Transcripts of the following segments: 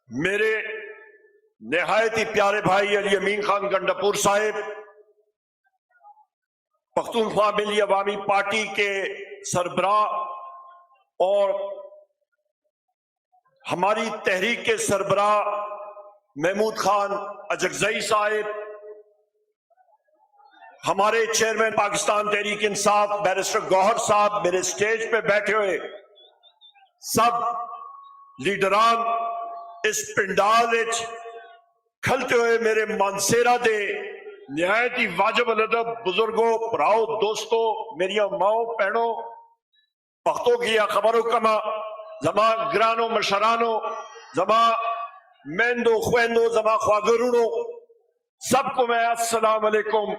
میرے نہایت ہی پیارے بھائی علی امین خان گنڈاپور صاحب پختونخوا ملی عوامی پارٹی کے سربراہ اور ہماری تحریک کے سربراہ محمود خان اجگزئی صاحب، ہمارے چیئرمین پاکستان تحریک انصاف بیرسٹر گوہر صاحب، میرے سٹیج پہ بیٹھے ہوئے سب لیڈران، اس پنڈال کھلتے ہوئے میرے مانسیرا دے نہایت ہی واجب الادب بزرگوں، پراؤ، دوستوں، میریاں ماؤں، پہنوں، پختوں کی خبروں کما زما گرانو مشرانو، زما میندو خویندو، زما خواگرونو، سب کو میں السلام علیکم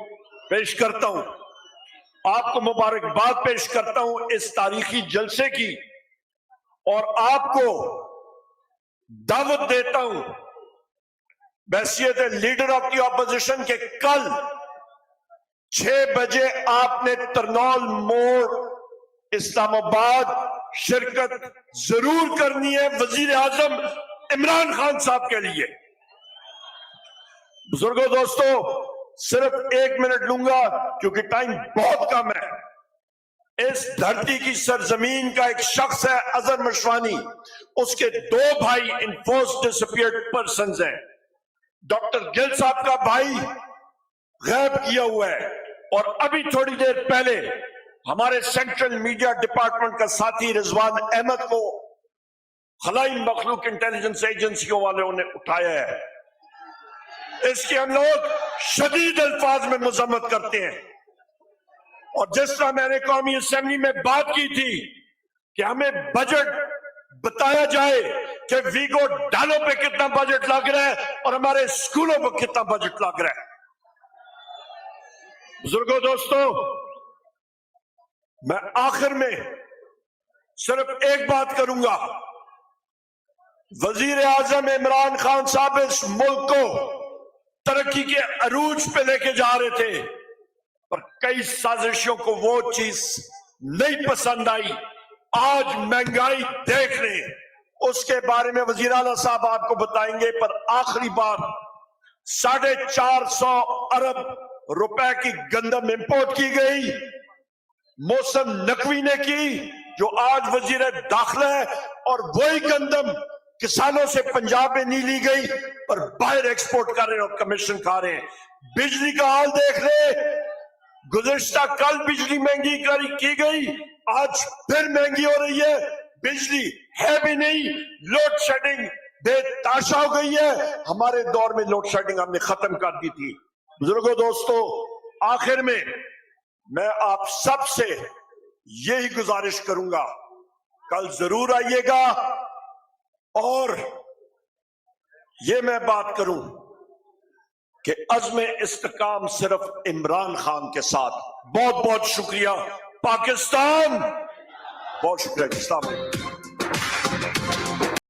پیش کرتا ہوں۔ آپ کو مبارکباد پیش کرتا ہوں اس تاریخی جلسے کی، اور آپ کو دعوت دیتا ہوں بحیثیت لیڈر آف دی اپوزیشن کے کل 6 بجے آپ نے ترنول موڑ اسلام آباد شرکت ضرور کرنی ہے وزیر اعظم عمران خان صاحب کے لیے۔ بزرگوں، دوستوں، صرف 1 منٹ لوں گا کیونکہ ٹائم بہت کم ہے۔ اس دھرتی کی سرزمین کا ایک شخص ہے اظہر مشوانی، اس کے 2 بھائی انفورسڈ ڈسپیئرڈ پرسنز ہیں۔ ڈاکٹر گل صاحب کا بھائی غائب کیا ہوا ہے، اور ابھی تھوڑی دیر پہلے ہمارے سینٹرل میڈیا ڈپارٹمنٹ کا ساتھی رضوان احمد کو خلائی مخلوق انٹیلیجنس ایجنسیوں والوں نے اٹھایا ہے۔ اس کی ہم لوگ شدید الفاظ میں مذمت کرتے ہیں، اور جس طرح میں نے قومی اسمبلی میں بات کی تھی کہ ہمیں بجٹ بتایا جائے کہ ویگو ڈالوں پہ کتنا بجٹ لگ رہا ہے اور ہمارے اسکولوں پہ کتنا بجٹ لگ رہا ہے۔ بزرگوں، دوستوں، میں آخر میں صرف ایک بات کروں گا۔ وزیر اعظم عمران خان صاحب اس ملک کو ترقی کے عروج پہ لے کے جا رہے تھے، پر کئی سازشوں کو وہ چیز نہیں پسند آئی۔ آج مہنگائی دیکھ لیں، اس کے بارے میں وزیر اعلیٰ صاحب آپ کو بتائیں گے، پر آخری بار 450 ارب روپے کی گندم امپورٹ کی گئی، موسم نقوی نے کی، جو آج وزیر داخلہ ہے، اور وہی گندم کسانوں سے پنجاب میں نہیں لی گئی پر باہر ایکسپورٹ کر رہے ہیں اور کمیشن کھا رہے ہیں۔ بجلی کا حال دیکھ لیں، گزشتہ کل بجلی مہنگی کی گئی، آج پھر مہنگی ہو رہی ہے۔ بجلی ہے بھی نہیں، لوڈ شیڈنگ بے تاشا ہو گئی ہے۔ ہمارے دور میں لوڈ شیڈنگ ہم نے ختم کر دی تھی۔ بزرگوں، دوستوں، آخر میں آپ سب سے یہی گزارش کروں گا، کل ضرور آئیے گا، اور یہ میں بات کروں کہ عزم استحکام صرف عمران خان کے ساتھ۔ بہت بہت شکریہ پاکستان، بہت شکریہ۔ السلام علیکم۔